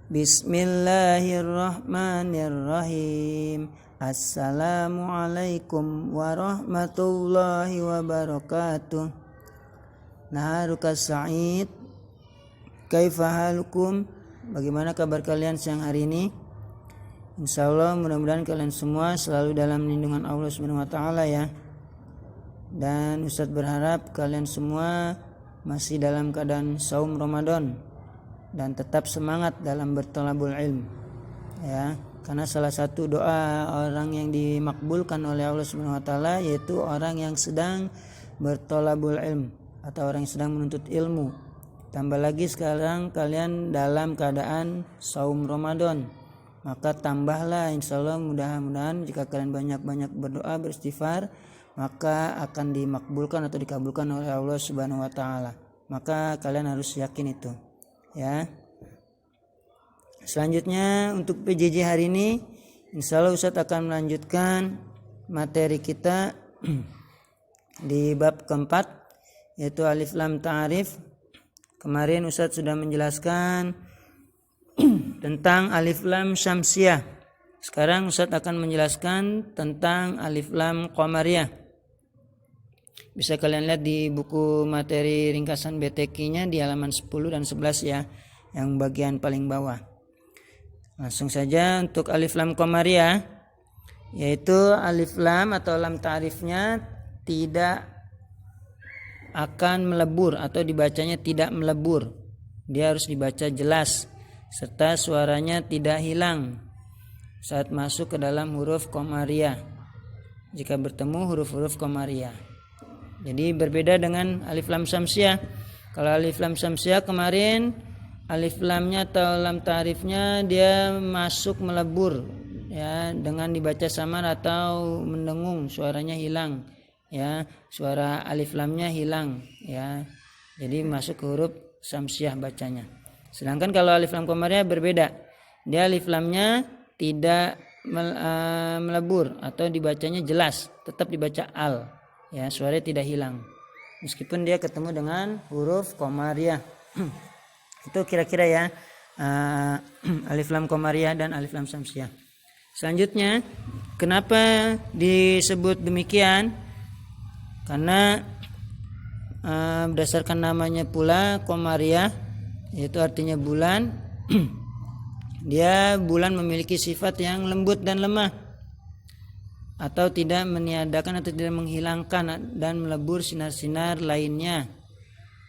Bismillahirrahmanirrahim. Assalamualaikum warahmatullahi wabarakatuh. Naharuka Sa'id. Kaifa halukum? Bagaimana kabar kalian siang hari ini? Insyaallah mudah-mudahan kalian semua selalu dalam lindungan Allah Subhanahu wa taala ya. Dan Ustadz berharap kalian semua masih dalam keadaan saum Ramadan dan tetap semangat dalam bertolabul ilm ya, karena salah satu doa orang yang dimakbulkan oleh Allah Subhanahu wa taala yaitu orang yang sedang bertolabul ilm atau orang yang sedang menuntut ilmu. Tambah lagi sekarang kalian dalam keadaan saum Ramadan, maka tambahlah insyaallah, mudah-mudahan jika kalian banyak-banyak berdoa beristighfar maka akan dimakbulkan atau dikabulkan oleh Allah Subhanahu wa taala. Maka kalian harus yakin itu ya. Selanjutnya untuk PJJ hari ini insyaallah Ustadz akan melanjutkan materi kita di bab keempat yaitu alif lam ta'arif. Kemarin Ustadz sudah menjelaskan tentang alif lam syamsiyah. Sekarang Ustadz akan menjelaskan tentang alif lam qamariyah. Bisa kalian lihat di buku materi ringkasan BTQ-nya di halaman 10 dan 11 ya, yang bagian paling bawah. Langsung saja untuk alif lam qamariyah, yaitu alif lam atau lam ta'rifnya tidak akan melebur atau dibacanya tidak melebur. Dia harus dibaca jelas serta suaranya tidak hilang saat masuk ke dalam huruf qamariyah jika bertemu huruf-huruf qamariyah. Jadi berbeda dengan alif lam syamsiyah. Kalau alif lam syamsiyah kemarin alif lamnya atau lam ta'rifnya dia masuk melebur ya, dengan dibaca samar atau mendengung, suaranya hilang ya, suara alif lamnya hilang ya. Jadi masuk ke huruf syamsiyah bacanya. Sedangkan kalau alif lam qamariyah berbeda. Dia alif lamnya tidak melebur atau dibacanya jelas, tetap dibaca al ya, suaranya tidak hilang meskipun dia ketemu dengan huruf qamariyah. Itu kira-kira ya alif lam qamariyah dan alif lam syamsiyah. Selanjutnya, kenapa disebut demikian? Karena berdasarkan namanya pula qamariyah, yaitu artinya bulan. Dia bulan memiliki sifat yang lembut dan lemah, atau tidak meniadakan atau tidak menghilangkan dan melebur sinar-sinar lainnya.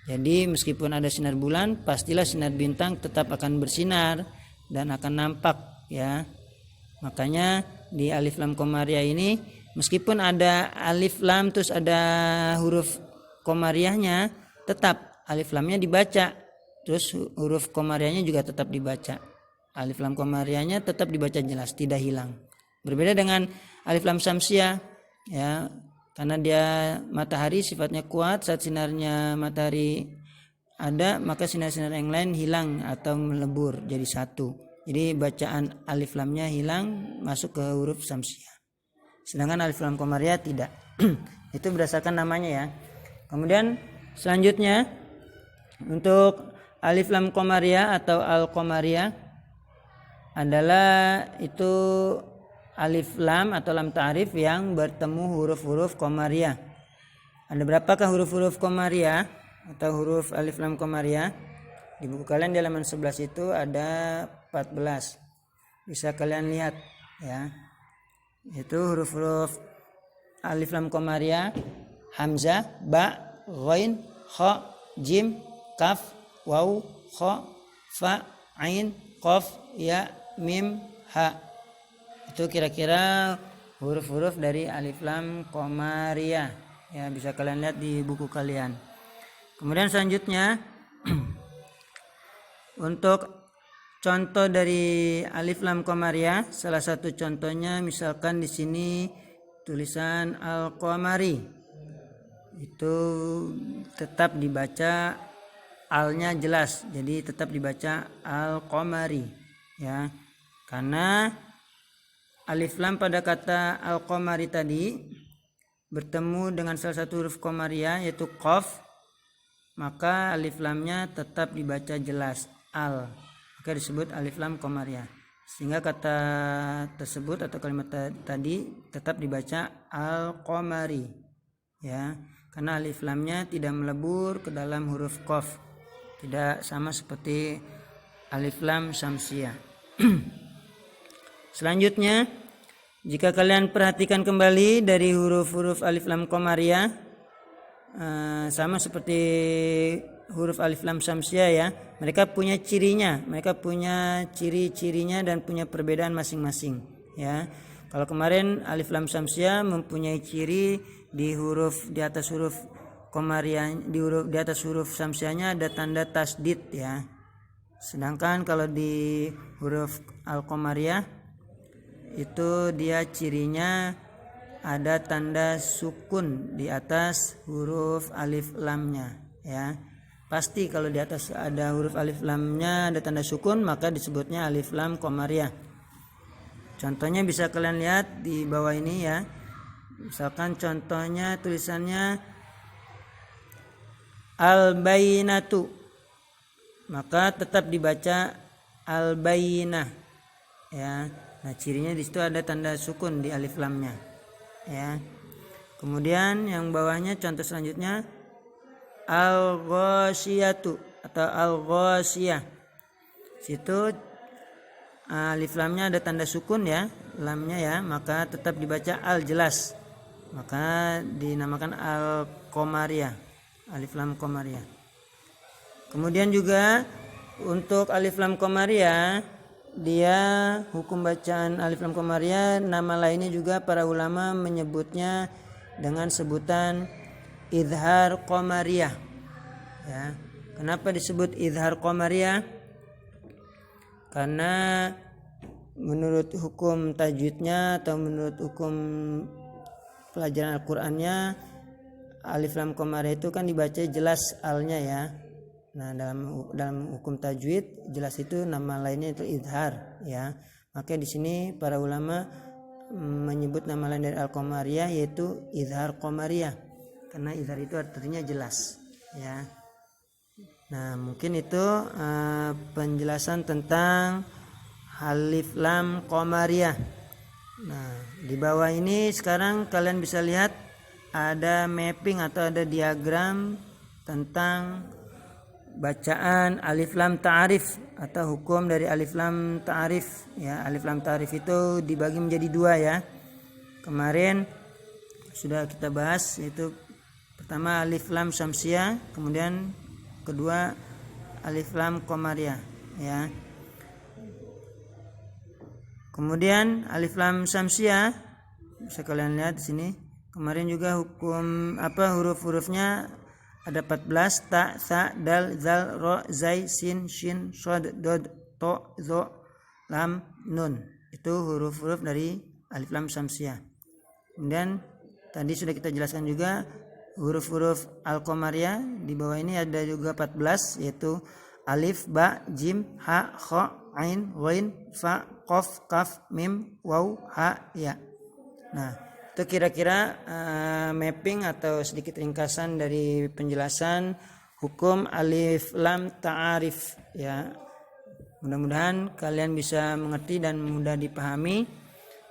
Jadi meskipun ada sinar bulan, pastilah sinar bintang tetap akan bersinar dan akan nampak ya. Makanya di alif lam qamariyah ini meskipun ada alif lam terus ada huruf qamariyahnya, tetap alif lamnya dibaca, terus huruf qamariyahnya juga tetap dibaca. Alif lam qamariyahnya tetap dibaca jelas, tidak hilang. Berbeda dengan alif lam syamsiyah ya, karena dia matahari sifatnya kuat, saat sinarnya matahari ada maka sinar-sinar yang lain hilang atau melebur jadi satu. Jadi bacaan alif lamnya hilang masuk ke huruf syamsiyah. Sedangkan alif lam qamariyah tidak. Itu berdasarkan namanya ya. Kemudian selanjutnya untuk alif lam qamariyah atau al qamariyah adalah itu alif lam atau lam ta'rif yang bertemu huruf-huruf qamariyah. Ada berapakah huruf-huruf qamariyah atau huruf alif lam qamariyah? Di buku kalian di halaman 11 itu ada 14. Bisa kalian lihat ya. Itu huruf-huruf alif lam qamariyah: hamzah, ba, ghain, kha, jim, kaf, waw, kha, fa, ain, qaf, ya, mim, ha. Itu kira-kira huruf-huruf dari alif lam qamariyah ya, bisa kalian lihat di buku kalian. Kemudian selanjutnya untuk contoh dari alif lam qamariyah, salah satu contohnya misalkan di sini tulisan al-qamari, itu tetap dibaca alnya jelas, jadi tetap dibaca al-qamari ya, karena alif lam pada kata al-qamari tadi bertemu dengan salah satu huruf qamariyah yaitu qaf, maka alif lamnya tetap dibaca jelas al. maka disebut alif lam qamariyah. Sehingga kata tersebut atau kalimat tadi tetap dibaca al-qamari, ya, karena alif lamnya tidak melebur ke dalam huruf qaf, tidak sama seperti alif lam syamsiyah. Selanjutnya, jika kalian perhatikan kembali dari huruf-huruf alif lam qamariyah, sama seperti huruf alif lam syamsiyah, ya, mereka punya cirinya, mereka punya ciri-cirinya dan punya perbedaan masing-masing, ya. Kalau kemarin alif lam syamsiyah mempunyai ciri di atas huruf qamariyah, di atas huruf syamsiyahnya ada tanda tasdid, ya. Sedangkan kalau di huruf al-qamariyah itu dia cirinya ada tanda sukun di atas huruf alif lamnya, ya. Pasti kalau di atas ada huruf alif lamnya ada tanda sukun, maka disebutnya alif lam qamariyah. Contohnya bisa kalian lihat di bawah ini, ya. Misalkan contohnya tulisannya al-bayyinatu, maka tetap dibaca al-bayyinah, ya. Nah, cirinya di situ ada tanda sukun di alif lamnya, ya. Kemudian yang bawahnya contoh selanjutnya al-ghasyiyatu atau al-ghasyiyah. Situ alif lamnya ada tanda sukun, ya, lamnya, ya, maka tetap dibaca al jelas. Maka dinamakan al-qamariyah, alif lam qamariyah. Kemudian juga untuk alif lam qamariyah, dia hukum bacaan alif lam qamariyah, nama lainnya juga para ulama menyebutnya dengan sebutan izhar qamariyah, ya. Kenapa disebut izhar qamariyah? Karena menurut hukum tajwidnya atau menurut hukum pelajaran Al-Qur'annya, alif lam qamariyah itu kan dibaca jelas alnya, ya. Nah, dalam hukum tajwid jelas itu nama lainnya itu izhar, ya. Maka di sini para ulama menyebut nama lain dari al-qamariyah yaitu izhar qamariyah, karena izhar itu artinya jelas, ya. Nah, mungkin itu penjelasan tentang alif lam qamariyah. Nah, di bawah ini sekarang kalian bisa lihat ada mapping atau ada diagram tentang bacaan alif lam ta'arif atau hukum dari alif lam ta'arif, ya. Alif lam ta'arif itu dibagi menjadi dua, ya. Kemarin sudah kita bahas, yaitu pertama alif lam syamsiyah, kemudian kedua alif lam qamariyah, ya. Kemudian alif lam syamsiyah bisa kalian lihat di sini. Kemarin juga hukum huruf-hurufnya ada 14, ta, sa, dal, zal, ro, zai, sin, shin, shod, dod, to, zo, lam, nun. Itu huruf-huruf dari alif lam syamsiyah. Kemudian tadi sudah kita jelaskan juga huruf-huruf al-qamariyah. Di bawah ini ada juga 14, yaitu alif, ba, jim, ha, kha, ain, ghain, fa, qaf, kaf, mim, waw, ha, ya. Nah, itu kira-kira mapping atau sedikit ringkasan dari penjelasan hukum alif lam ta'arif, ya. Mudah-mudahan kalian bisa mengerti dan mudah dipahami,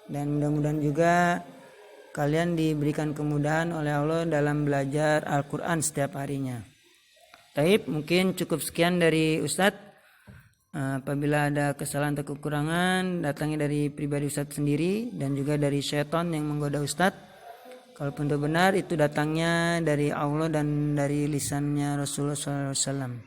dan mudah-mudahan juga kalian diberikan kemudahan oleh Allah dalam belajar Al-Quran setiap harinya. Taib, mungkin cukup sekian dari Ustadz. Apabila ada kesalahan atau kekurangan, datangnya dari pribadi Ustadz sendiri dan juga dari syaitan yang menggoda Ustadz. Kalaupun itu benar, itu datangnya dari Allah dan dari lisannya Rasulullah SAW.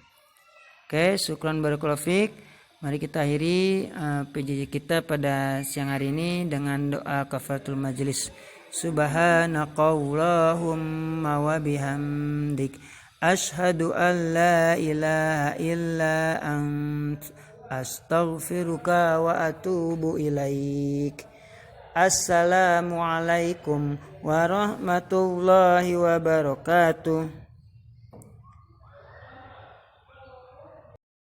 Oke, syukran barakallahu fiik. Mari kita akhiri PJJ kita pada siang hari ini dengan doa kafaratul majlis. Subhanakallahumma wa bihamdik, asyhadu an la ilaha illa ant, astaghfiruka wa atubu ilaik. Assalamualaikum warahmatullahi wabarakatuh.